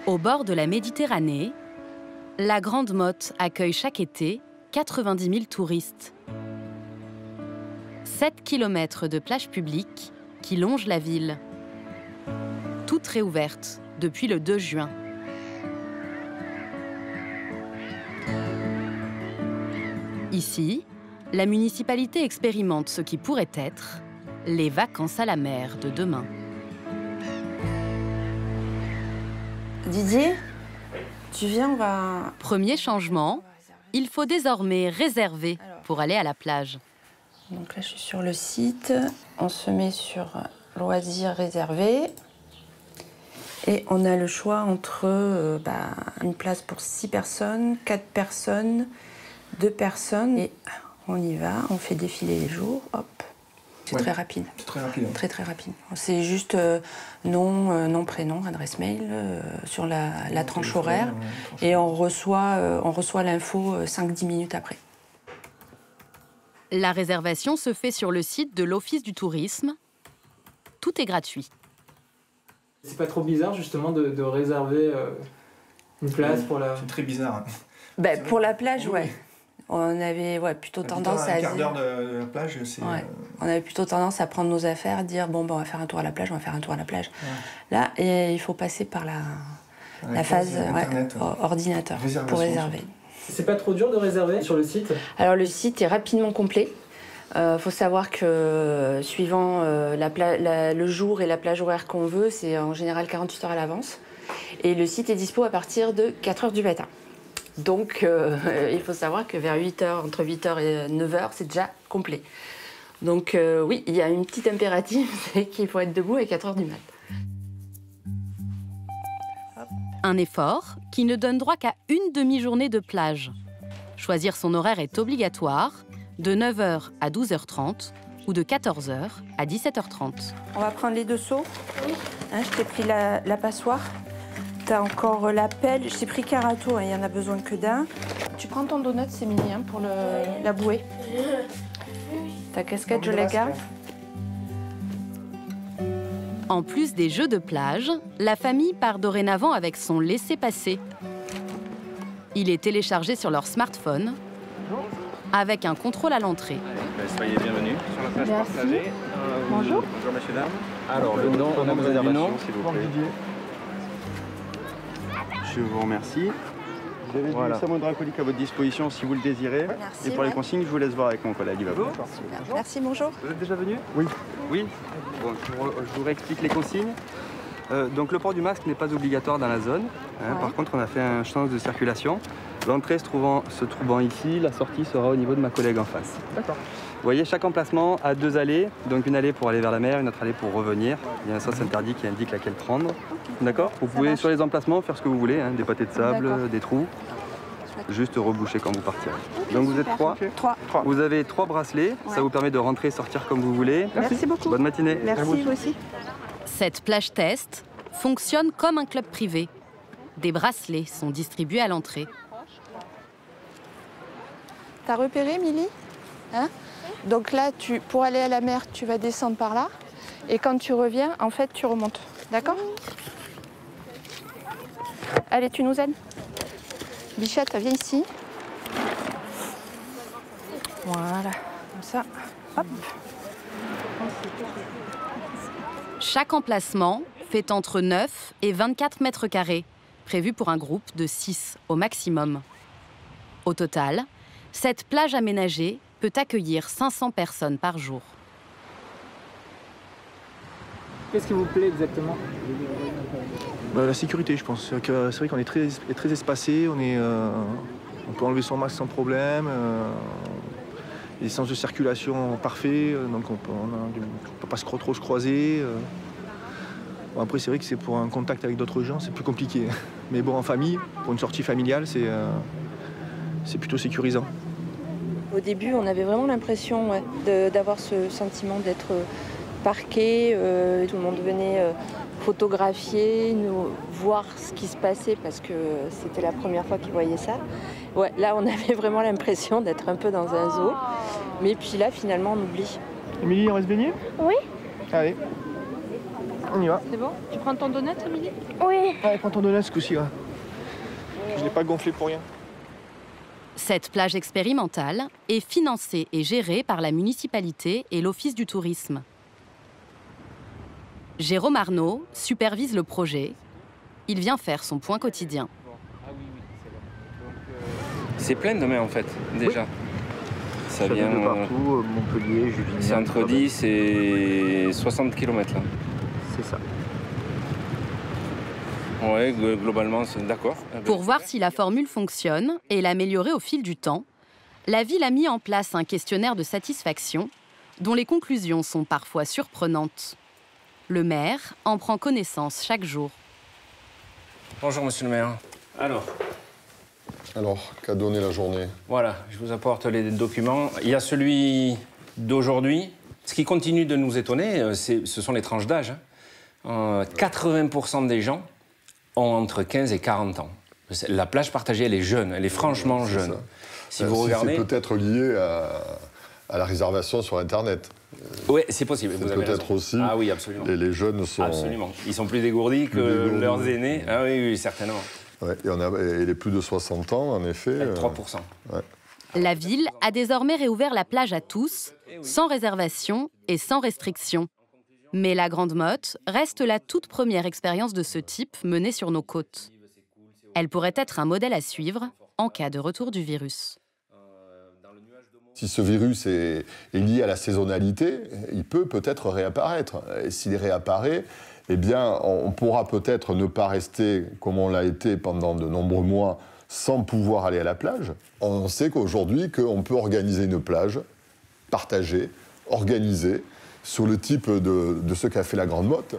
Au bord de la Méditerranée, la Grande Motte accueille chaque été 90 000 touristes. 7 km de plages publiques qui longent la ville. Toutes réouvertes depuis le 2 juin. Ici, la municipalité expérimente ce qui pourrait être les vacances à la mer de demain. Didier, tu viens, on va... Premier changement, il faut désormais réserver pour aller à la plage. Donc là, je suis sur le site. On se met sur loisirs réservés. Et on a le choix entre une place pour 6 personnes, 4 personnes, 2 personnes. Et on y va, on fait défiler les jours, hop. C'est très rapide. C'est très rapide. Très, très rapide. C'est juste nom, prénom, adresse mail sur la tranche horaire. Et on reçoit l'info 5-10 minutes après. La réservation se fait sur le site de l'Office du tourisme. Tout est gratuit. C'est pas trop bizarre justement de réserver une place pour la... C'est très bizarre. Pour la plage, ouais. On avait plutôt tendance à... Un quart d'heure de la plage, c'est... Ouais. On avait plutôt tendance à prendre nos affaires, dire bon, on va faire un tour à la plage, on va faire un tour à la plage. Ouais. Là, il faut passer par la phase ordinateur pour réserver. C'est pas trop dur de réserver sur le site? Alors le site est rapidement complet. Faut savoir que suivant le jour et la plage horaire qu'on veut, c'est en général 48 heures à l'avance. Et le site est dispo à partir de 4 heures du matin. Donc il faut savoir que vers 8 heures, entre 8 heures et 9 heures, c'est déjà complet. Donc oui, il y a une petite impérative, c'est qu'il faut être debout à 4 heures du mat. Un effort qui ne donne droit qu'à une demi-journée de plage. Choisir son horaire est obligatoire, de 9h à 12h30 ou de 14h à 17h30. On va prendre les 2 seaux. Oui. Je t'ai pris la passoire. Tu as encore la pelle. Je t'ai pris Carato, il n'y en a besoin que d'un. Tu prends ton donut, c'est mini, pour la bouée. Ta casquette, je la garde. En plus des jeux de plage, la famille part dorénavant avec son laissez-passer. Il est téléchargé sur leur smartphone avec un contrôle à l'entrée. Soyez bienvenus sur la plage partagée. Bonjour. Bonjour messieurs, dames. Alors le nom, on a besoin du nom, s'il vous plaît. Je vous remercie. Vous avez du savon hydroalcoolique à votre disposition si vous le désirez. Merci, et pour les consignes, je vous laisse voir avec mon collègue. Super. Merci, bonjour. Vous êtes déjà venu? Oui. Oui. Bon, je vous réexplique les consignes. Donc le port du masque n'est pas obligatoire dans la zone. Par contre, on a fait un change de circulation. L'entrée se trouvant ici, la sortie sera au niveau de ma collègue en face. D'accord. Vous voyez, chaque emplacement a 2 allées, donc une allée pour aller vers la mer, une autre allée pour revenir. Il y a un sens interdit qui indique laquelle prendre. D'accord? Vous pouvez sur les emplacements faire ce que vous voulez, des pâtés de sable, des trous. Juste reboucher quand vous partirez. Donc vous êtes 3. Vous avez 3 bracelets, ça vous permet de rentrer et sortir comme vous voulez. Merci beaucoup. Bonne matinée. Merci, vous aussi. Cette plage test fonctionne comme un club privé. Des bracelets sont distribués à l'entrée. T'as repéré, Milly? Donc là, pour aller à la mer, tu vas descendre par là. Et quand tu reviens, en fait, tu remontes. D'accord? Allez, tu nous aides? Bichette, viens ici. Voilà, comme ça. Hop. Chaque emplacement fait entre 9 et 24 mètres carrés, prévu pour un groupe de 6 au maximum. Au total, cette plage aménagée peut accueillir 500 personnes par jour. Qu'est-ce qui vous plaît exactement? La sécurité, je pense. C'est vrai qu'on est très espacé, on peut enlever son masque sans problème. Les sens de circulation parfaits, donc on ne peut pas trop se croiser. Bon, après, c'est vrai que c'est pour un contact avec d'autres gens, c'est plus compliqué. Mais bon, en famille, pour une sortie familiale, c'est plutôt sécurisant. Au début, on avait vraiment l'impression d'avoir ce sentiment d'être parqué. Tout le monde venait photographier, nous voir ce qui se passait parce que c'était la première fois qu'ils voyaient ça. Ouais, là, on avait vraiment l'impression d'être un peu dans un zoo. Mais puis là, finalement, on oublie. Émilie, on reste baigner? Oui. Allez. On y va. C'est bon? Tu prends ton donut, Amélie? Oui. Allez, prends ton donut ce coup-ci. Ouais. Je l'ai pas gonflé pour rien. Cette plage expérimentale est financée et gérée par la municipalité et l'Office du tourisme. Jérôme Arnaud supervise le projet. Il vient faire son point quotidien. C'est plein demain en fait, déjà. Oui. Ça vient de partout, Montpellier, Juvigny. C'est entre 10 et 60 km là. C'est ça. Ouais, globalement, c'est d'accord. Pour voir si la formule fonctionne et l'améliorer au fil du temps, la ville a mis en place un questionnaire de satisfaction dont les conclusions sont parfois surprenantes. Le maire en prend connaissance chaque jour. Bonjour, monsieur le maire. Alors, qu'a donné la journée? Voilà, je vous apporte les documents. Il y a celui d'aujourd'hui. Ce qui continue de nous étonner, ce sont les tranches d'âge. 80% des gens ont entre 15 et 40 ans. La plage partagée, elle est jeune, elle est franchement jeune. Si vous regardez... C'est peut-être lié à la réservation sur Internet. Oui, c'est possible, vous avez peut-être aussi. Ah oui, absolument. Les jeunes sont... Absolument. Ils sont plus dégourdis que leurs aînés. Ah oui, certainement. Ouais, et les plus de 60 ans, en effet... 3%. Ouais. La ville a désormais réouvert la plage à tous, sans réservation et sans restriction. Mais la Grande Motte reste la toute première expérience de ce type menée sur nos côtes. Elle pourrait être un modèle à suivre en cas de retour du virus. Si ce virus est lié à la saisonnalité, il peut peut-être réapparaître. Et s'il réapparaît, eh bien, on pourra peut-être ne pas rester comme on l'a été pendant de nombreux mois sans pouvoir aller à la plage. On sait qu'aujourd'hui, on peut organiser une plage partagée, organisée, sur le type de ce qu'a fait la Grande Motte.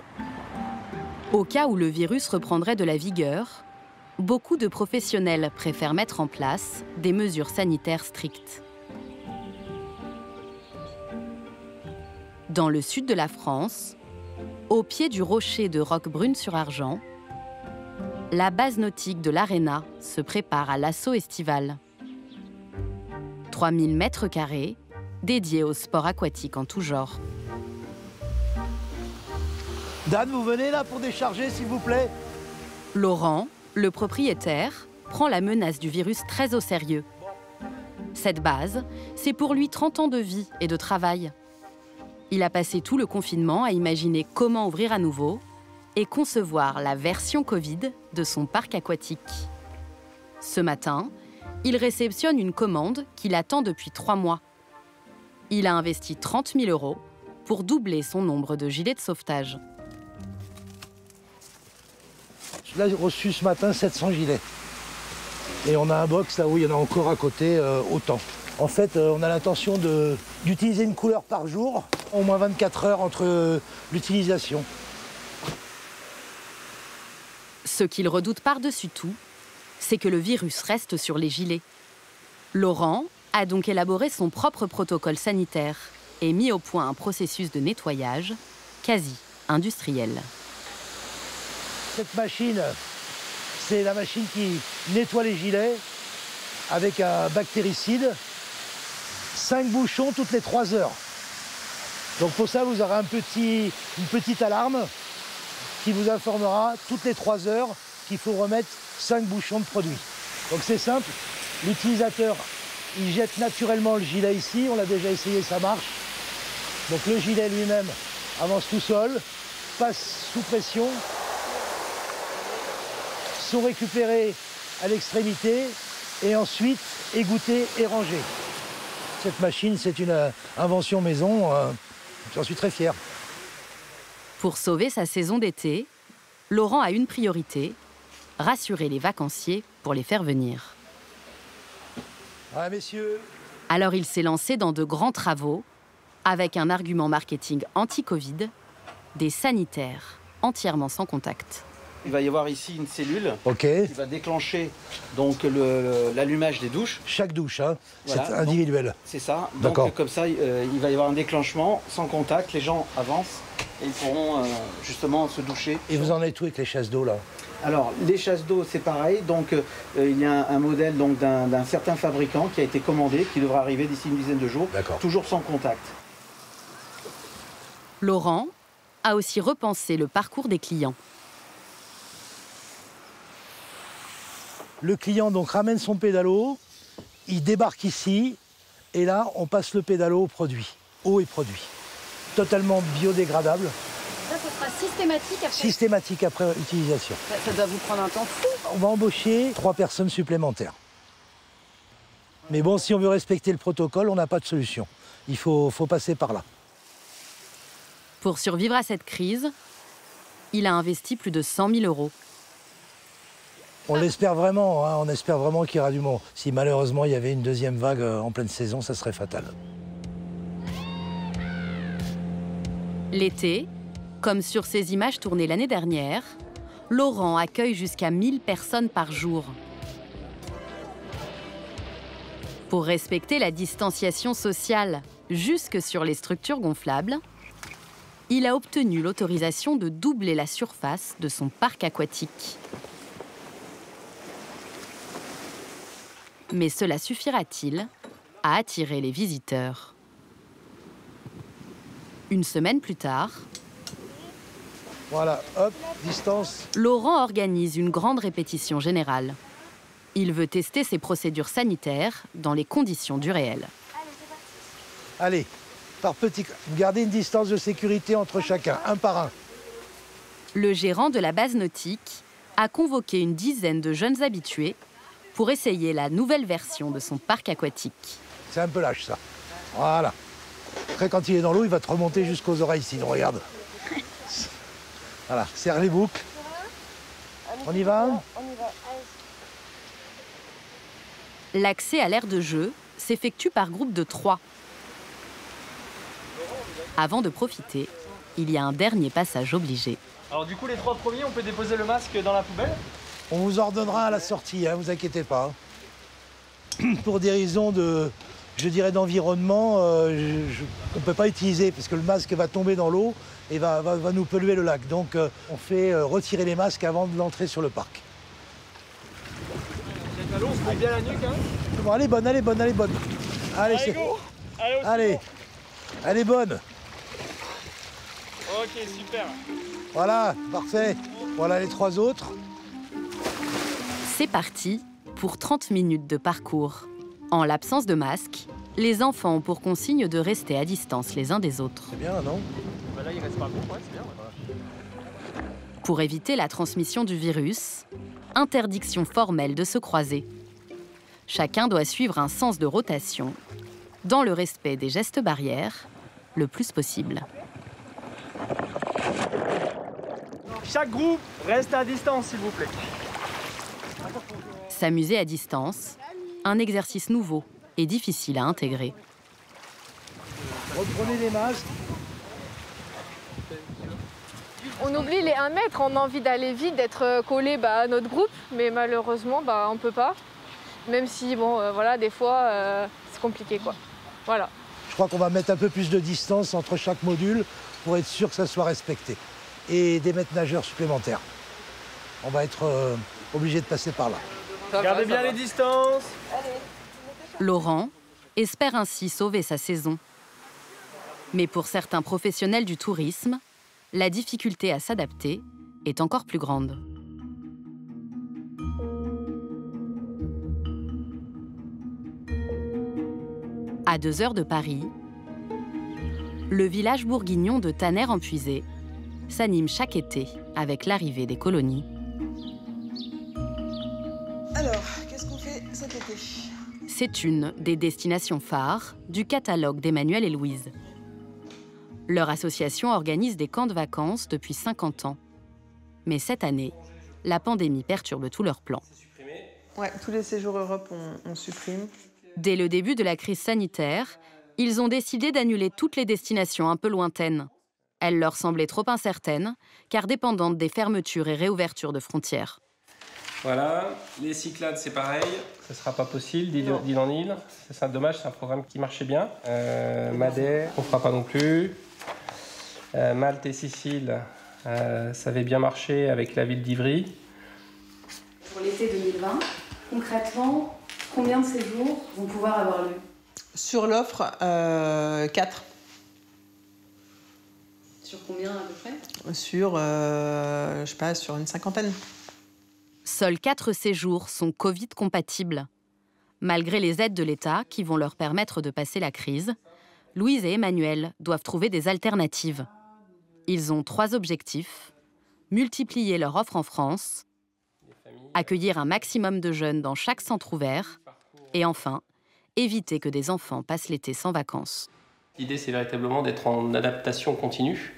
Au cas où le virus reprendrait de la vigueur, beaucoup de professionnels préfèrent mettre en place des mesures sanitaires strictes. Dans le sud de la France, au pied du rocher de Roquebrune-sur-Argent, la base nautique de l'Arena se prépare à l'assaut estival. 3000 mètres carrés dédiés au sport aquatique en tout genre. Dan, vous venez là pour décharger, s'il vous plaît? Laurent, le propriétaire, prend la menace du virus très au sérieux. Cette base, c'est pour lui 30 ans de vie et de travail. Il a passé tout le confinement à imaginer comment ouvrir à nouveau et concevoir la version Covid de son parc aquatique. Ce matin, il réceptionne une commande qu'il attend depuis 3 mois. Il a investi 30 000 € pour doubler son nombre de gilets de sauvetage. Là, j'ai reçu ce matin 700 gilets. Et on a un box là où il y en a encore à côté autant. En fait, on a l'intention d'utiliser une couleur par jour, au moins 24 heures entre l'utilisation. Ce qu'il redoute par-dessus tout, c'est que le virus reste sur les gilets. Laurent a donc élaboré son propre protocole sanitaire et mis au point un processus de nettoyage quasi industriel. Cette machine, c'est la machine qui nettoie les gilets avec un bactéricide. 5 bouchons toutes les 3 heures. Donc pour ça, vous aurez une petite alarme qui vous informera toutes les 3 heures qu'il faut remettre 5 bouchons de produit. Donc c'est simple, l'utilisateur, il jette naturellement le gilet ici, on l'a déjà essayé, ça marche. Donc le gilet lui-même avance tout seul, passe sous pression, sont récupérés à l'extrémité et ensuite égouttés et rangés. Cette machine, c'est une invention maison, j'en suis très fier. Pour sauver sa saison d'été, Laurent a une priorité, rassurer les vacanciers pour les faire venir. Ah, messieurs. Alors il s'est lancé dans de grands travaux, avec un argument marketing anti-Covid, des sanitaires entièrement sans contact. Il va y avoir ici une cellule qui va déclencher donc l'allumage des douches. Chaque douche, hein, voilà, c'est individuel. C'est ça. Donc comme ça, il va y avoir un déclenchement sans contact. Les gens avancent et ils pourront justement se doucher. Et vous en êtes où avec les chasses d'eau là? Alors les chasses d'eau, c'est pareil. Donc il y a un modèle donc d'un certain fabricant qui a été commandé, qui devra arriver d'ici une dizaine de jours. Toujours sans contact. Laurent a aussi repensé le parcours des clients. Le client donc ramène son pédalo, il débarque ici, et là, on passe le pédalo au produit, eau et produit. Totalement biodégradable. Ça, ce sera systématique après. Systématique après utilisation. Ça doit vous prendre un temps fou. On va embaucher 3 personnes supplémentaires. Mais bon, si on veut respecter le protocole, on n'a pas de solution. Il faut passer par là. Pour survivre à cette crise, il a investi plus de 100 000 €. On l'espère vraiment, hein, on espère vraiment qu'il y aura du monde. Si malheureusement il y avait une deuxième vague en pleine saison, ça serait fatal. L'été, comme sur ces images tournées l'année dernière, Laurent accueille jusqu'à 1000 personnes par jour. Pour respecter la distanciation sociale jusque sur les structures gonflables, il a obtenu l'autorisation de doubler la surface de son parc aquatique. Mais cela suffira-t-il à attirer les visiteurs? Une semaine plus tard, voilà, hop, distance. Laurent organise une grande répétition générale. Il veut tester ses procédures sanitaires dans les conditions du réel. Allez, par petit, gardez une distance de sécurité entre chacun, un par un. Le gérant de la base nautique a convoqué une dizaine de jeunes habitués pour essayer la nouvelle version de son parc aquatique. C'est un peu lâche, ça. Voilà. Après, quand il est dans l'eau, il va te remonter jusqu'aux oreilles, sinon, regarde. Voilà, serre les boucles. On y va? On y va. L'accès à l'aire de jeu s'effectue par groupe de 3. Avant de profiter, il y a un dernier passage obligé. Alors du coup, les 3 premiers, on peut déposer le masque dans la poubelle? On vous ordonnera à la sortie, hein, vous inquiétez pas. Pour des raisons de, je dirais, d'environnement, on ne peut pas utiliser parce que le masque va tomber dans l'eau et va nous polluer le lac. Donc on fait retirer les masques avant de l'entrée sur le parc. On se met bien la nuque, hein? Bon, elle est bonne, elle est bonne, elle est bonne. Allez, c'est go. Allez, elle est bonne. Ok, super. Voilà, parfait. Voilà les 3 autres. C'est parti pour 30 minutes de parcours. En l'absence de masque, les enfants ont pour consigne de rester à distance les uns des autres. C'est bien, non? Bah là, il reste pas bon, ouais, c'est bien. Ouais. Pour éviter la transmission du virus, interdiction formelle de se croiser. Chacun doit suivre un sens de rotation, dans le respect des gestes barrières, le plus possible. Chaque groupe reste à distance, s'il vous plaît. S'amuser à distance, un exercice nouveau et difficile à intégrer. Reprenez les masques. On oublie les 1 mètre, on a envie d'aller vite, d'être collé à notre groupe, mais malheureusement, on ne peut pas. Même si, voilà, des fois, c'est compliqué, quoi. Voilà. Je crois qu'on va mettre un peu plus de distance entre chaque module pour être sûr que ça soit respecté. Et des maîtres nageurs supplémentaires. On va être obligé de passer par là. Gardez bien les distances. Laurent espère ainsi sauver sa saison. Mais pour certains professionnels du tourisme, la difficulté à s'adapter est encore plus grande. À 2 heures de Paris, le village bourguignon de Tanner-en-Puisé s'anime chaque été avec l'arrivée des colonies. Alors, qu'est-ce qu'on fait cet été? C'est une des destinations phares du catalogue d'Emmanuel et Louise. Leur association organise des camps de vacances depuis 50 ans. Mais cette année, la pandémie perturbe tous leurs plans. Ouais, tous les séjours Europe, on supprime. Dès le début de la crise sanitaire, ils ont décidé d'annuler toutes les destinations un peu lointaines. Elles leur semblaient trop incertaines, car dépendantes des fermetures et réouvertures de frontières. Voilà, les Cyclades, c'est pareil. Ce ne sera pas possible d'île en île. C'est dommage, c'est un programme qui marchait bien. Madère, on ne fera pas non plus. Malte et Sicile, ça avait bien marché avec la ville d'Ivry. Pour l'été 2020, concrètement, combien de séjours vont pouvoir avoir lieu? Sur l'offre, 4. Sur combien à peu près? Sur, je sais pas, sur une 50aine. Seuls 4 séjours sont Covid-compatibles. Malgré les aides de l'État qui vont leur permettre de passer la crise, Louise et Emmanuel doivent trouver des alternatives. Ils ont 3 objectifs: multiplier leur offre en France, accueillir un maximum de jeunes dans chaque centre ouvert, et enfin, éviter que des enfants passent l'été sans vacances. L'idée, c'est véritablement d'être en adaptation continue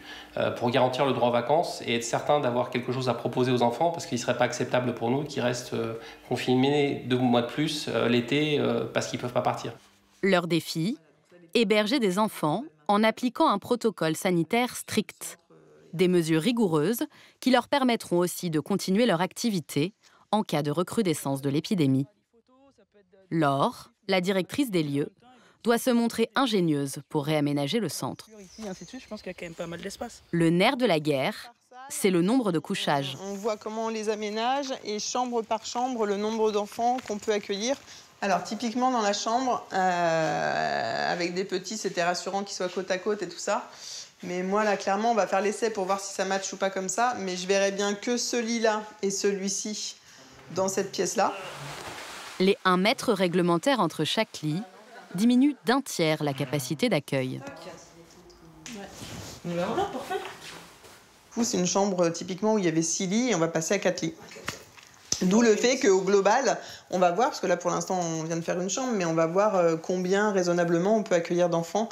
pour garantir le droit aux vacances et être certain d'avoir quelque chose à proposer aux enfants, parce qu'il ne serait pas acceptable pour nous qu'ils restent confinés 2 mois de plus l'été parce qu'ils ne peuvent pas partir. Leur défi, héberger des enfants en appliquant un protocole sanitaire strict. Des mesures rigoureuses qui leur permettront aussi de continuer leur activité en cas de recrudescence de l'épidémie. Laure, la directrice des lieux, doit se montrer ingénieuse pour réaménager le centre. Ici, ainsi de suite, je pense qu'il y a quand même pas mal d'espace. Le nerf de la guerre, c'est le nombre de couchages. On voit comment on les aménage et chambre par chambre, le nombre d'enfants qu'on peut accueillir. Alors typiquement dans la chambre, avec des petits, c'était rassurant qu'ils soient côte à côte et tout ça. Mais moi là, clairement, on va faire l'essai pour voir si ça matche ou pas comme ça. Mais je verrais bien que ce lit-là et celui-ci dans cette pièce-là. Les 1 mètre réglementaires entre chaque lit diminue d'1 tiers la capacité d'accueil. Mais voilà, parfait. C'est une chambre typiquement où il y avait 6 lits et on va passer à 4 lits. D'où le fait qu'au global, on va voir, parce que là pour l'instant on vient de faire une chambre, mais on va voir combien raisonnablement on peut accueillir d'enfants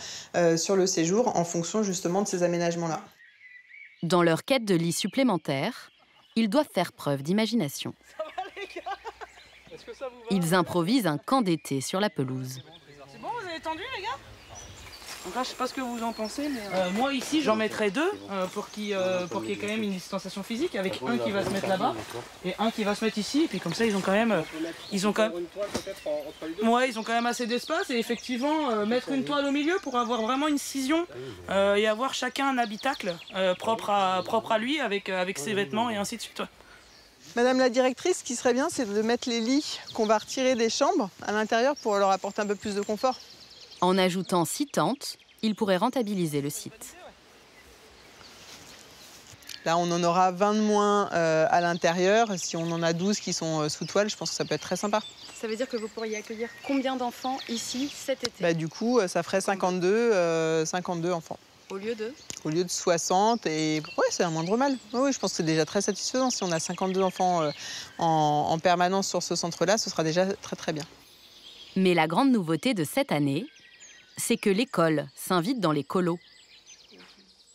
sur le séjour en fonction justement de ces aménagements-là. Dans leur quête de lits supplémentaires, ils doivent faire preuve d'imagination. Ils improvisent un camp d'été sur la pelouse. C'est bon, vous avez tendu les gars? Enfin, je sais pas ce que vous en pensez, mais moi ici j'en mettrais 2 pour qu'il y ait quand même une distanciation physique, avec un qui va se mettre là-bas et un qui va se mettre ici, et puis comme ça ils ont quand même assez d'espace, et effectivement mettre une toile au milieu pour avoir vraiment une scission et avoir chacun un habitacle propre à lui avec ses vêtements et ainsi de suite. Ouais. Madame la directrice, ce qui serait bien, c'est de mettre les lits qu'on va retirer des chambres à l'intérieur pour leur apporter un peu plus de confort. En ajoutant 6 tentes, ils pourraient rentabiliser le site. Là, on en aura 20 de moins à l'intérieur. Si on en a 12 qui sont sous toile, je pense que ça peut être très sympa. Ça veut dire que vous pourriez accueillir combien d'enfants ici cet été? Du coup, ça ferait 52 enfants. Au lieu de? Au lieu de 60, et ouais, c'est un moindre mal. Oui, je pense que c'est déjà très satisfaisant. Si on a 52 enfants en permanence sur ce centre-là, ce sera déjà très très bien. Mais la grande nouveauté de cette année, c'est que l'école s'invite dans les colos.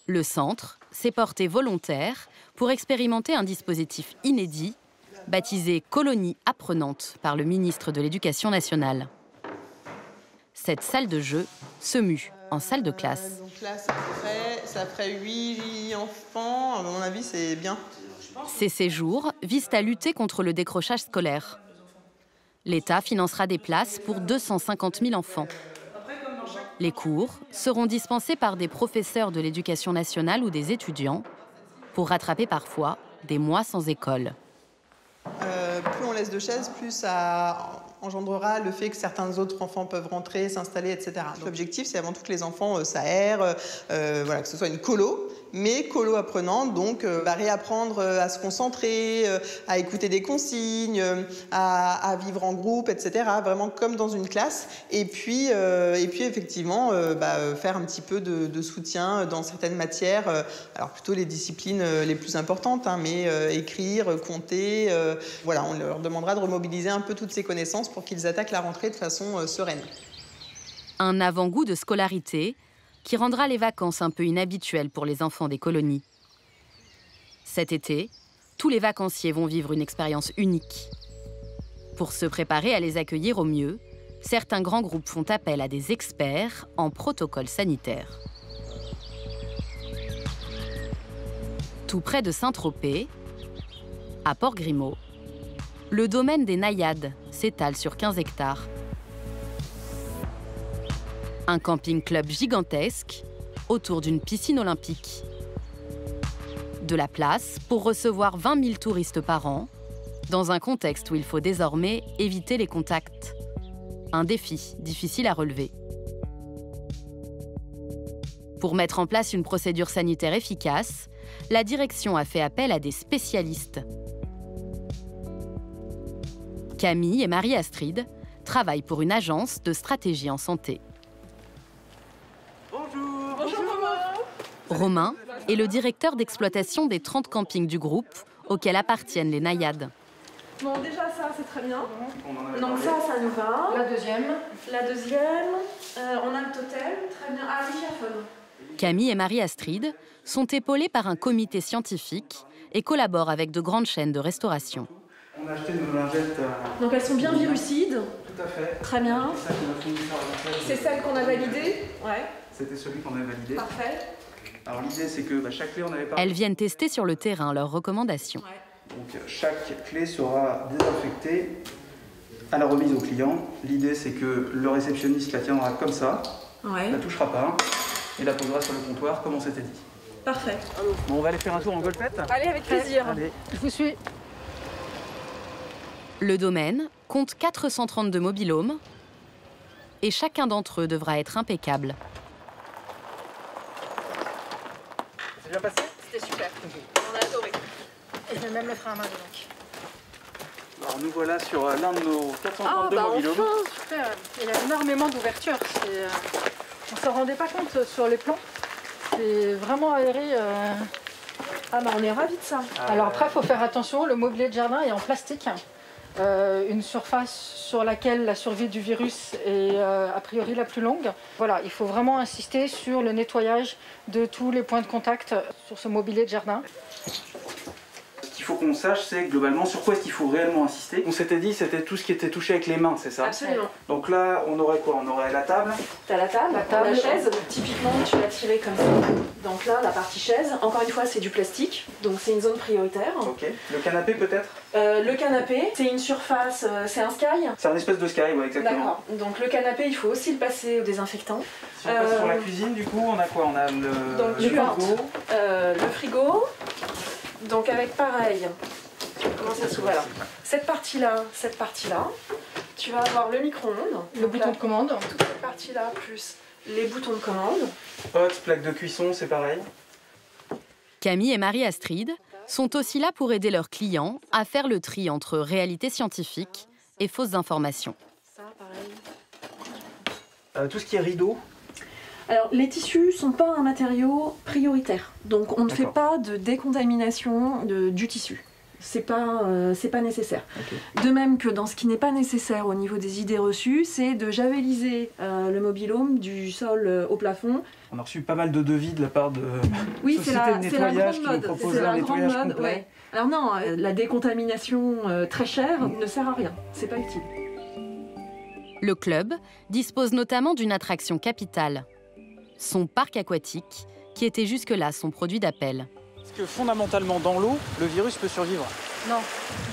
Le centre s'est porté volontaire pour expérimenter un dispositif inédit, baptisé Colonie apprenante par le ministre de l'Éducation nationale. Cette salle de jeu se mue en salle de classe. Donc là, ça ferait 8 enfants. À mon avis, c'est bien. Ces séjours visent à lutter contre le décrochage scolaire. L'État financera des places pour 250 000 enfants. Les cours seront dispensés par des professeurs de l'éducation nationale ou des étudiants pour rattraper parfois des mois sans école. Plus on laisse de chaises, plus ça engendrera le fait que certains autres enfants peuvent rentrer, s'installer, etc. L'objectif, c'est avant tout que les enfants s'aèrent, voilà, que ce soit une colo, mais colo apprenante, donc réapprendre à se concentrer, à écouter des consignes, à vivre en groupe, etc. Vraiment comme dans une classe. Et puis effectivement, faire un petit peu de soutien dans certaines matières, alors plutôt les disciplines les plus importantes, hein, mais écrire, compter, voilà, on leur demandera de remobiliser un peu toutes ces connaissances pour qu'ils attaquent la rentrée de façon sereine. Un avant-goût de scolarité qui rendra les vacances un peu inhabituelles pour les enfants des colonies. Cet été, tous les vacanciers vont vivre une expérience unique. Pour se préparer à les accueillir au mieux, certains grands groupes font appel à des experts en protocole sanitaire. Tout près de Saint-Tropez, à Port-Grimaud, le domaine des Naïades s'étale sur 15 hectares. Un camping-club gigantesque autour d'une piscine olympique. De la place pour recevoir 20 000 touristes par an, dans un contexte où il faut désormais éviter les contacts. Un défi difficile à relever. Pour mettre en place une procédure sanitaire efficace, la direction a fait appel à des spécialistes. Camille et Marie-Astrid travaillent pour une agence de stratégie en santé. Bonjour. Bonjour maman. Romain est le directeur d'exploitation des 30 campings du groupe auxquels appartiennent les naïades. Bon, déjà ça, c'est très bien. Donc ça nous va. La deuxième. On a le totem, très bien. Ah, l'hygiaphone. Camille et Marie-Astrid sont épaulées par un comité scientifique et collaborent avec de grandes chaînes de restauration. On a acheté nos lingettes. Donc elles sont bien virucides. Tout à fait. Très bien. C'est celle qu'on a validée. Ouais. C'était celui qu'on a validé. Parfait. Alors l'idée c'est que chaque clé on avait pas. Elles viennent tester sur le terrain leurs recommandations. Ouais. Donc chaque clé sera désinfectée à la remise au client. L'idée c'est que le réceptionniste la tiendra comme ça. Ouais. La touchera pas et la posera sur le comptoir comme on s'était dit. Parfait. Bon, on va aller faire un tour en golfette. Allez, avec plaisir. Allez. Je vous suis. Le domaine compte 432 mobil-homes et chacun d'entre eux devra être impeccable. C'est bien passé? C'était super. On a adoré. Et je vais même le frein à main donc. Alors nous voilà sur l'un de nos 432 mobil-homes. Enfin, super. Il y a énormément d'ouverture. On ne s'en rendait pas compte sur les plans. C'est vraiment aéré. Ah bah on est ravis de ça. Alors après, il faut faire attention, le mobilier de jardin est en plastique. Une surface sur laquelle la survie du virus est a priori la plus longue. Voilà, il faut vraiment insister sur le nettoyage de tous les points de contact sur ce mobilier de jardin. Ce qu'il faut qu'on sache, c'est globalement sur quoi est-ce qu'il faut réellement insister. On s'était dit c'était tout ce qui était touché avec les mains, c'est ça? Absolument. Donc là, on aurait quoi? On aurait la table. T'as la table, la chaise. Typiquement, tu l'as tirée comme ça. Donc là, la partie chaise, encore une fois, c'est du plastique. Donc c'est une zone prioritaire. Ok. Le canapé peut-être? Le canapé, c'est une surface, c'est un sky. C'est un espèce de sky, ouais, exactement. D'accord. Donc le canapé, il faut aussi le passer au désinfectant. Si on passe sur la cuisine, du coup, on a quoi? On a le frigo. Donc avec pareil, comment ça s'ouvre? Voilà. Cette partie-là, tu vas avoir le micro-ondes, le bouton de commande, toute cette partie-là, plus les boutons de commande. Hot, plaque de cuisson, c'est pareil. Camille et Marie-Astrid sont aussi là pour aider leurs clients à faire le tri entre réalité scientifique et fausses informations. Ça, pareil. Tout ce qui est rideau. Alors, les tissus ne sont pas un matériau prioritaire. Donc, on ne fait pas de décontamination du tissu. C'est pas nécessaire. Okay. De même que dans ce qui n'est pas nécessaire au niveau des idées reçues, c'est de javéliser le mobil-home du sol au plafond. On a reçu pas mal de devis de la part de oui, sociétés de nettoyage qui nous proposaient un nettoyage complet. Ouais. Alors non, la décontamination très chère ne sert à rien. C'est pas utile. Le club dispose notamment d'une attraction capitale. Son parc aquatique, qui était jusque-là son produit d'appel. Est-ce que fondamentalement, dans l'eau, le virus peut survivre? Non.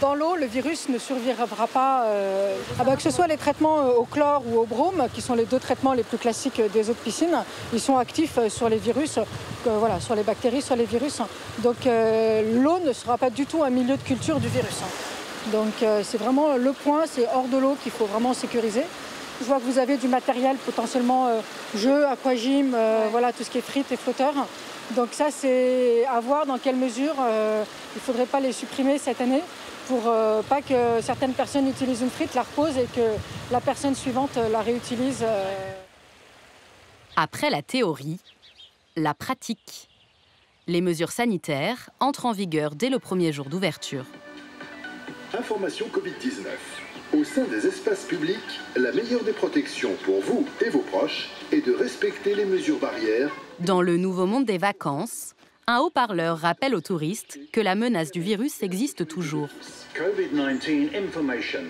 Dans l'eau, le virus ne survivra pas. Que ce soit les traitements au chlore ou au brome, qui sont les deux traitements les plus classiques des eaux de piscine, ils sont actifs sur les virus, sur les bactéries, sur les virus. Donc l'eau ne sera pas du tout un milieu de culture du virus. Donc c'est vraiment le point, c'est hors de l'eau qu'il faut vraiment sécuriser. Je vois que vous avez du matériel potentiellement jeux, aquagym, voilà, tout ce qui est frites et flotteurs. Donc ça, c'est à voir dans quelle mesure il ne faudrait pas les supprimer cette année pour pas que certaines personnes utilisent une frite, la reposent et que la personne suivante la réutilise. Après la théorie, la pratique. Les mesures sanitaires entrent en vigueur dès le premier jour d'ouverture. Information Covid-19. Au sein des espaces publics, la meilleure des protections pour vous et vos proches est de respecter les mesures barrières. Dans le nouveau monde des vacances, un haut-parleur rappelle aux touristes que la menace du virus existe toujours. COVID-19 information.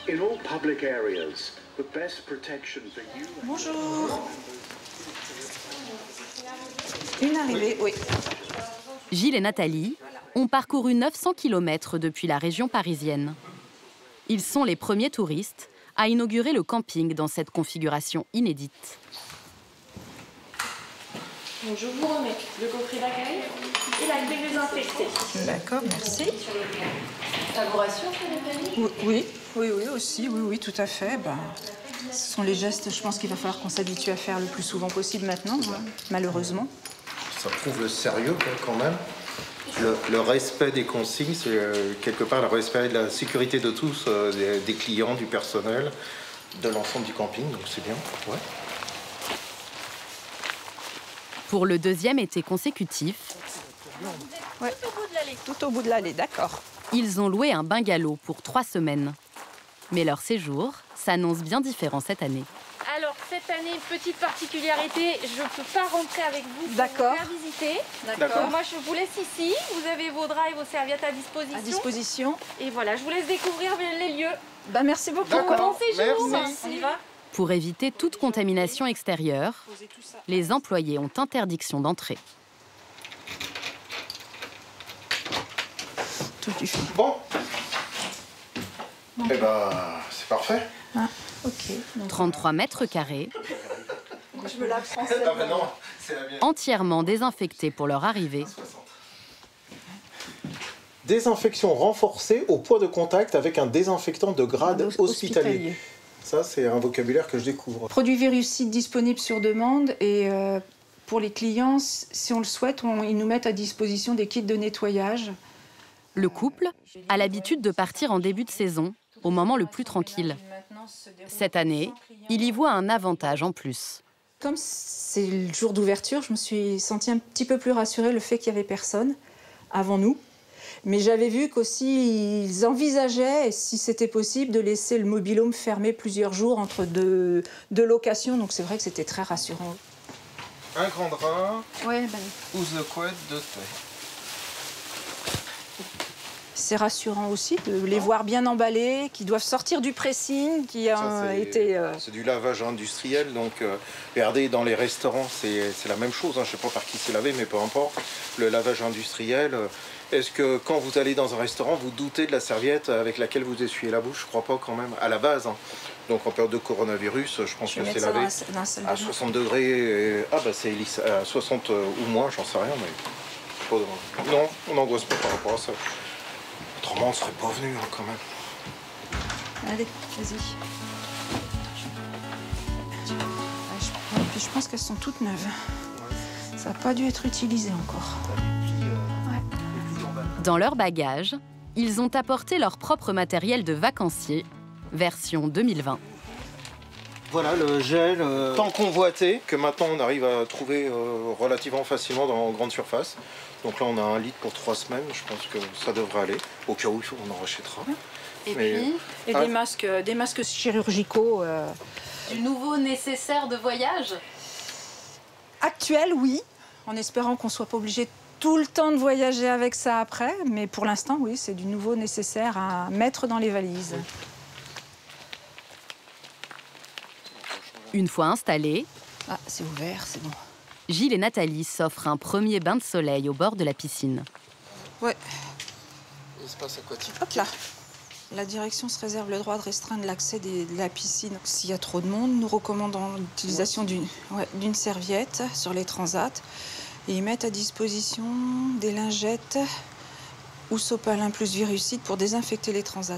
In all public areas, the best protection for you. Bonjour. Une arrivée, oui. Gilles et Nathalie ont parcouru 900 km depuis la région parisienne. Ils sont les premiers touristes à inaugurer le camping dans cette configuration inédite. Donc je vous remets le coffret d'accueil et la clé désinfectée. D'accord, merci. Ça vous rassure, Nathalie? Oui, aussi, oui, tout à fait. Ce sont les gestes, je pense qu'il va falloir qu'on s'habitue à faire le plus souvent possible maintenant, malheureusement. Ça prouve le sérieux quand même. Le respect des consignes, c'est quelque part le respect de la sécurité de tous, des clients, du personnel, de l'ensemble du camping, donc c'est bien. Ouais. Pour le deuxième été consécutif, Ouais. Tout au bout de l'allée, d'accord. ils ont loué un bungalow pour 3 semaines. Mais leur séjour s'annonce bien différent cette année. Alors, cette année, petite particularité, je ne peux pas rentrer avec vous pour D'accord. vous faire visiter. D'accord. Donc, moi, je vous laisse ici. Vous avez vos draps et vos serviettes à disposition. À disposition. Et voilà, je vous laisse découvrir les lieux. Bah, merci beaucoup. Bon séjour. Merci. On y va. Pour éviter toute contamination extérieure, les employés ont interdiction d'entrer. Tout du fait. Bon. Eh ben, c'est parfait. Ah, ok. 33 mètres carrés, Je me la prends. Ah ben non, c'est la mienne. entièrement désinfectés pour leur arrivée. Désinfection renforcée au point de contact avec un désinfectant de grade hospitalier. Ça, c'est un vocabulaire que je découvre. Produit virucide disponible sur demande et pour les clients, si on le souhaite, ils nous mettent à disposition des kits de nettoyage. Le couple a l'habitude de partir en début de saison, au moment le plus tranquille. Cette année, il y voit un avantage en plus. Comme c'est le jour d'ouverture, je me suis sentie un petit peu plus rassurée le fait qu'il n'y avait personne avant nous. Mais j'avais vu qu'aussi ils envisageaient, si c'était possible, de laisser le mobil-home fermé plusieurs jours entre deux locations. Donc c'est vrai que c'était très rassurant. Un grand drap, Ouais, housse de couette, 2 tailles. c'est rassurant aussi de les voir bien emballés, qui doivent sortir du pressing, qui a été... C'est du lavage industriel, donc regardez, dans les restaurants, c'est la même chose. Hein. Je ne sais pas par qui c'est lavé, mais peu importe. Le lavage industriel, est-ce que quand vous allez dans un restaurant, vous doutez de la serviette avec laquelle vous essuyez la bouche? Je ne crois pas quand même, à la base. Hein. Donc en période de coronavirus, je pense que c'est lavé à 60 degrés. Ah bah c'est à 60 ou moins, j'en sais rien, mais... Non, on n'angoisse pas par rapport à ça. Autrement, on ne serait pas venu hein, quand même. Allez, vas-y. Puis je pense qu'elles sont toutes neuves. Ça n'a pas dû être utilisé encore. Dans leur bagage, ils ont apporté leur propre matériel de vacancier, version 2020. Voilà le gel tant convoité, que maintenant on arrive à trouver relativement facilement dans grande surface. Donc là on a 1 litre pour 3 semaines, je pense que ça devrait aller. Au cas où on en rachètera. Et des masques chirurgicaux. Du nouveau nécessaire de voyage? Actuel, oui, en espérant qu'on ne soit pas obligé tout le temps de voyager avec ça après. Mais pour l'instant, oui, c'est du nouveau nécessaire à mettre dans les valises. Une fois installés, ah, c'est ouvert, c'est bon. Gilles et Nathalie s'offrent un premier bain de soleil au bord de la piscine. Ouais. Espace aquatique. Hop là. La direction se réserve le droit de restreindre l'accès de la piscine. S'il y a trop de monde, nous recommandons l'utilisation d'une serviette sur les transats. Et ils mettent à disposition des lingettes ou sopalin plus virucide pour désinfecter les transats.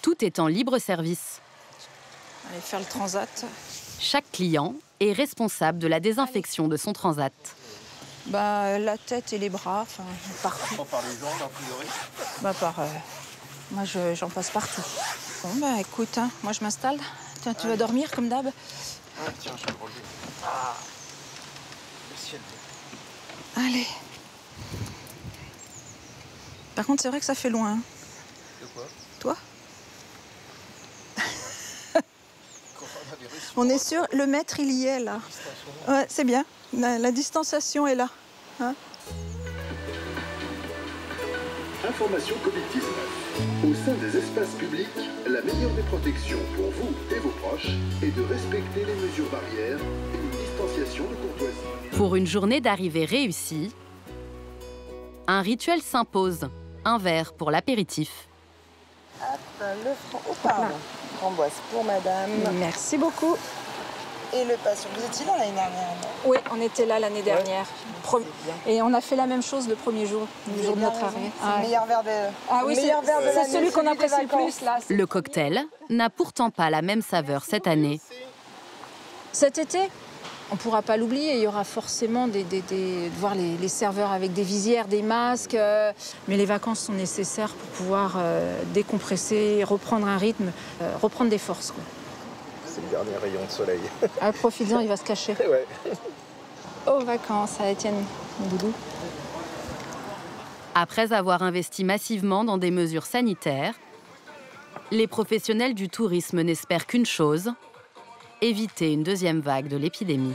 Tout est en libre service. Allez faire le transat. Chaque client est responsable de la désinfection de son transat. Bah, la tête et les bras, enfin, partout. Par les jambes, a priori. Bah, moi, j'en passe partout. Bon, bah, écoute, hein, moi, je m'installe. Tiens, tu vas dormir, comme d'hab? Ah, tiens, je vais le relever. Ah. Le ciel. Allez. Par contre, c'est vrai que ça fait loin. De quoi? Toi? On est sûr, le maître, il y est, là. Ouais, c'est bien. La distanciation est là. Hein? Information Covid-19. Au sein des espaces publics, la meilleure des protections pour vous et vos proches est de respecter les mesures barrières et une distanciation de courtoisie. Pour une journée d'arrivée réussie, un rituel s'impose. Un verre pour l'apéritif. Framboise pour madame. Merci beaucoup. et le patient. Vous étiez là l'année dernière, non? Oui, on était là l'année dernière. Et on a fait la même chose le premier jour, le jour de notre arrivée. C'est le meilleur verre de c'est celui qu'on apprécie le plus là. Le cocktail n'a pourtant pas la même saveur cette année. Cet été, on ne pourra pas l'oublier, il y aura forcément de voir les serveurs avec des visières, des masques. Mais les vacances sont nécessaires pour pouvoir décompresser, reprendre un rythme, reprendre des forces, quoi. C'est le dernier rayon de soleil. Ah, profite-en, il va se cacher. Ouais. Aux vacances à Étienne, mon doudou. Après avoir investi massivement dans des mesures sanitaires, les professionnels du tourisme n'espèrent qu'une chose, éviter une deuxième vague de l'épidémie.